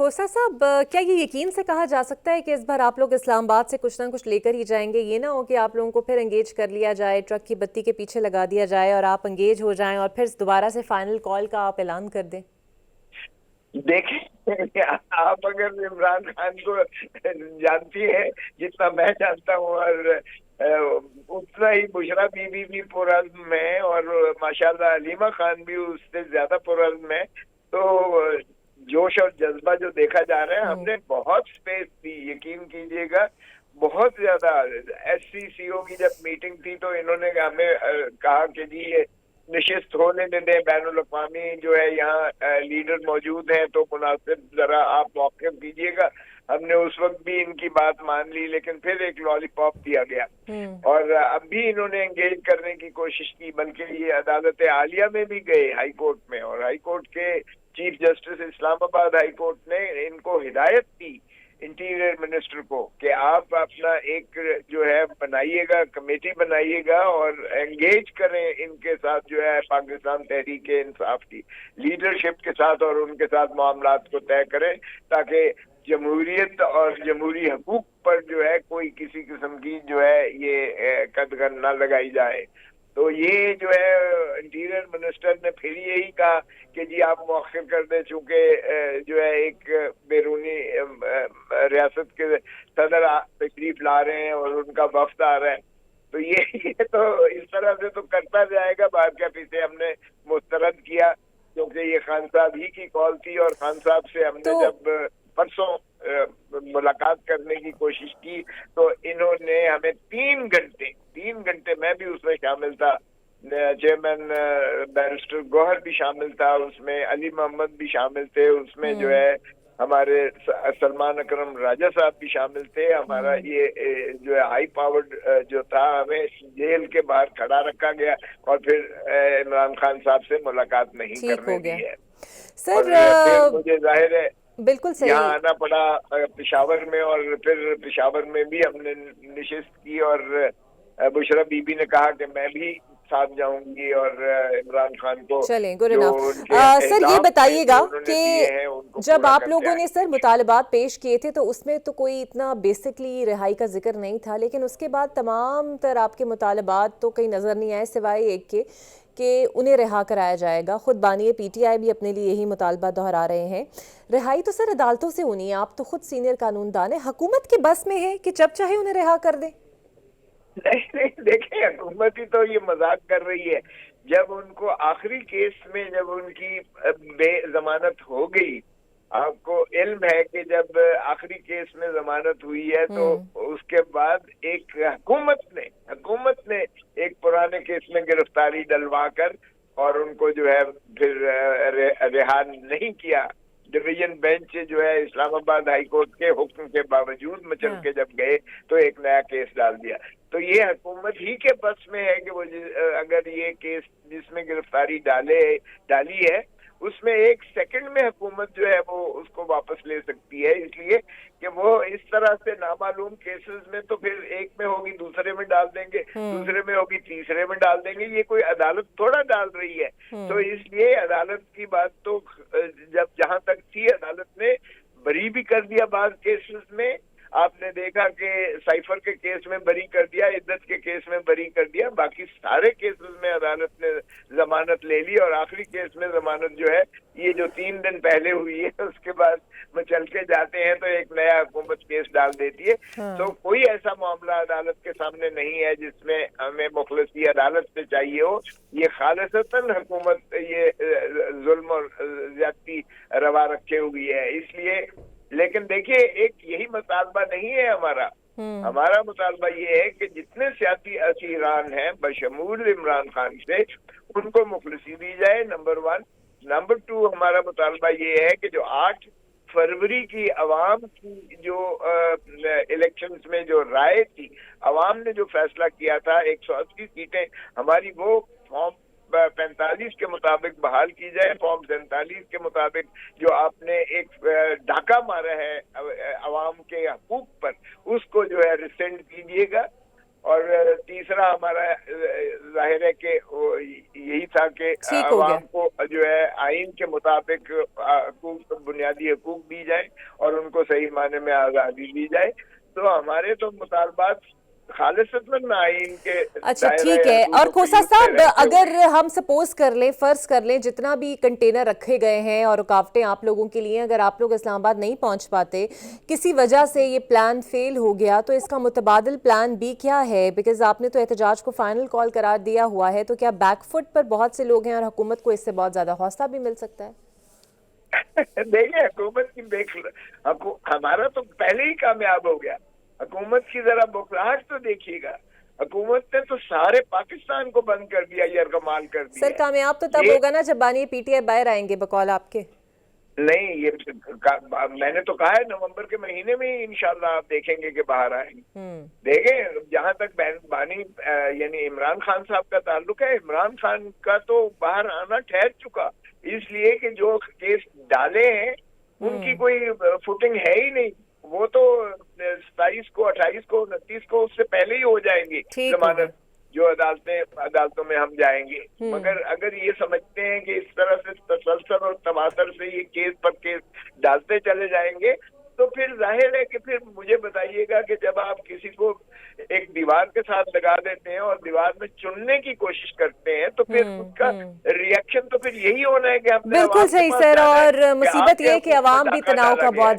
खोसा साहब, क्या ये यकीन से कहा जा सकता है कि इस बार आप लोग इस्लामाबाद से कुछ ना कुछ लेकर ही जाएंगे? ये ना हो कि आप लोगों को फिर इंगेज कर लिया जाए, ट्रक की बत्ती के पीछे लगा दिया जाए और आप इंगेज हो जाएं और फिर दोबारा से फाइनल कॉल का आप ऐलान कर दें। देखिए, आप अगर इमरान खान को जानती हैं जितना मैं जानता हूँ, और उतना ही बुशरा बीबी भी पुरअज़्म है और माशाल्लाह अलीमा खान भी उससे ज्यादा पुरअज़्म है। तो जोश और जज्बा जो देखा जा रहा है, हमने बहुत स्पेस दी, यकीन कीजिएगा, बहुत ज्यादा। SCCO की जब मीटिंग थी तो इन्होंने हमें कहा कि जी ये निशिस्त होने दें, बैनुल अक़वामी जो है यहाँ लीडर मौजूद हैं तो मुनासिब जरा आप मौक़िफ़ दीजिएगा। हमने उस वक्त भी इनकी बात मान ली, लेकिन फिर एक लॉलीपॉप दिया गया और अब भी इन्होंने एंगेज करने की कोशिश की, बल्कि ये अदालत आलिया में भी गए, हाई कोर्ट में, और हाई कोर्ट के chief justice Islamabad high court ने इनको हिदायत दी, इंटीरियर मिनिस्टर को, कि आप अपना एक जो है बनाइएगा, कमेटी बनाइएगा और एंगेज करें इनके साथ, जो है पाकिस्तान तहरीक इंसाफ की लीडरशिप के साथ, और उनके साथ मामलात को तय करें ताकि जमहूरियत और जमहूरी हकूक पर जो है कोई किसी किस्म की जो है ये कदगन न लगाई जाए। तो ये जो है इंटीरियर मिनिस्टर ने फिर यही कहा कि जी आप मौखिर कर दें, चूंकि जो है एक बैरूनी रियासत के सदर तशरीफ ला रहे हैं और उनका वफ्द आ रहा है। तो ये तो इस तरह से तो करता जाएगा। बाद के पीछे हमने मुस्तरद किया क्योंकि ये खान साहब ही की कॉल थी, और खान साहब से हमने जब परसों मुलाकात करने की कोशिश की तो इन्होंने हमें 3 घंटे, मैं भी उसमें शामिल था, चेयरमैन बैरिस्टर गौहर भी शामिल था उसमें, अली मोहम्मद भी शामिल थे उसमें, जो है हमारे सलमान अकरम राजा साहब भी शामिल थे। हमारा ये जो है हाई पावर्ड जो था, हमें जेल के बाहर खड़ा रखा गया और फिर इमरान खान साहब से मुलाकात नहीं करने दी है। सर फिर मुझे जाहिर है बिल्कुल सही यहाँ आना पड़ा पेशावर में, और फिर पेशावर में भी हमने निशिस्त की और बुशरा बीबी ने कहा कि मैं भी साथ जाऊंगी और इमरान खान को चलें, गुड इनफ। सर ये बताइएगा कि जब आप लोगों ने सर मुतालबात पेश किए थे तो उसमें तो कोई इतना बेसिकली रिहाई का जिक्र नहीं था, लेकिन उसके बाद तमाम तर आपके मुतालबात तो कहीं नज़र नहीं आए सिवाय एक के कि उन्हें रिहा कराया जाएगा। खुद बानी PTI भी अपने लिए यही मुतालबा दोहरा रहे हैं। रिहाई तो सर अदालतों से होनी है, आप तो खुद सीनियर कानूनदान है, हुकूमत के बस में है कि जब चाहे उन्हें रिहा कर दें? नहीं, देखिए, हुकूमत ही तो ये मजाक कर रही है। जब उनको आखिरी केस में जब उनकी बेजमानत हो गई, आपको इल्म है कि जब आखिरी केस में जमानत हुई है तो उसके बाद एक हुकूमत ने एक पुराने केस में गिरफ्तारी डलवा कर और उनको जो है फिर रिहा नहीं किया। डिवीजन बेंच जो है इस्लामाबाद हाई कोर्ट के हुक्म के बावजूद मचल के जब गए तो एक नया केस डाल दिया। तो ये हुकूमत ही के बस में है कि वो अगर ये केस जिसमें गिरफ्तारी डाली है उसमें 1 सेकंड में हुकूमत जो है वो उसको वापस ले सकती है, इसलिए कि वो इस तरह से नामालूम केसेस में तो फिर एक में होगी दूसरे में डाल देंगे, दूसरे में होगी तीसरे में डाल देंगे। ये कोई अदालत थोड़ा डाल रही है। तो इसलिए अदालत की बात तो जब जहां तक थी, अदालत ने बरी भी कर दिया बाद केसेस में। आपने देखा कि साइफर के केस में बरी कर दिया, इद्दत के केस में बरी कर दिया, बाकी सारे केसेस में अदालत ने जमानत ले ली। और आखिरी केस में जमानत जो है ये जो 3 दिन पहले हुई है उसके बाद वो चल के जाते हैं तो एक नया हुकूमत केस डाल देती है। तो कोई ऐसा मामला अदालत के सामने नहीं है जिसमें हमें मुखलसी अदालत से चाहिए हो। ये खालिसतन हुकूमत ये जुल्म और ज्यादती रवा रखे हुई है, इसलिए। लेकिन देखिए, एक यही मुतालबा नहीं है हमारा मुतालबा ये है कि जितने सियासी असीरान हैं बशमूल इमरान खान से, उनको मुखलसी दी जाए, नंबर 1। नंबर 2, हमारा मुतालबा ये है कि जो 8 फरवरी की अवाम की जो इलेक्शंस में जो राय थी, अवाम ने जो फैसला किया था 180 सीटें हमारी, वो फॉर्म 45 के मुताबिक बहाल की जाए। फॉर्म 47 के मुताबिक जो आपने एक डाका मारा है अवाम के हकूक पर, उसको जो है रिसेंड कीजिएगा। और तीसरा हमारा जाहिर है कि यही था कि अवाम को जो है आइन के मुताबिक बुनियादी हकूक दी जाए। जाए और उनको सही माने में आज़ादी दी जाए। तो हमारे तो मुतालबात खालिसतन आइन के अच्छा ठीक है। और खोसा साहब, अगर हम सपोज कर लें, फर्ज कर लें, जितना भी कंटेनर रखे गए हैं और रुकावटें आप लोगों के लिए, अगर आप लोग इस्लामाबाद नहीं पहुंच पाते, किसी वजह से ये प्लान फेल हो गया, तो इसका मुतबादिल प्लान बी क्या है? बिकॉज आपने तो एहतजाज को फाइनल कॉल करार दिया हुआ है, तो क्या बैकफुट पर बहुत से लोग हैं और हुकूमत को इससे बहुत ज्यादा हौसला भी मिल सकता है? देखिए, हुकूमत की हमारा तो पहले ही कामयाब हो गया। हुकूमत की जरा बुखलाहट तो देखिएगा। हुकूमत ने तो सारे पाकिस्तान को बंद कर दिया, यरगमाल कर दिया। सर कामयाब तो तब होगा ना जब बानी पीटीआई बाहर आएंगे, बकौल आपके। नहीं, ये मैंने तो कहा है नवंबर के महीने में ही इंशाल्लाह आप देखेंगे कि बाहर आएंगे। देखें, जहां तक बानी यानी इमरान खान साहब का ताल्लुक है, इमरान खान का तो बाहर आना ठहर चुका, इसलिए कि जो केस डाले हैं उनकी कोई फुटिंग है ही नहीं। वो तो 27 को, 28 को, 29 को उससे पहले ही हो जाएंगी जमानत, जो अदालतों में हम जाएंगे। मगर अगर ये समझते हैं कि इस तरह से तसलसल और तवातर से ये केस पर केस डालते चले जाएंगे, तो फिर जाहिर है कि फिर मुझे बताइएगा कि जब आप किसी को एक दीवार के साथ लगा देते हैं और दीवार में चुनने की कोशिश करते हैं, तो फिर उसका रिएक्शन तो फिर यही होना है कि हमने बिल्कुल सही सर। और मुसीबत ये है कि अवाम भी तनाव का बहुत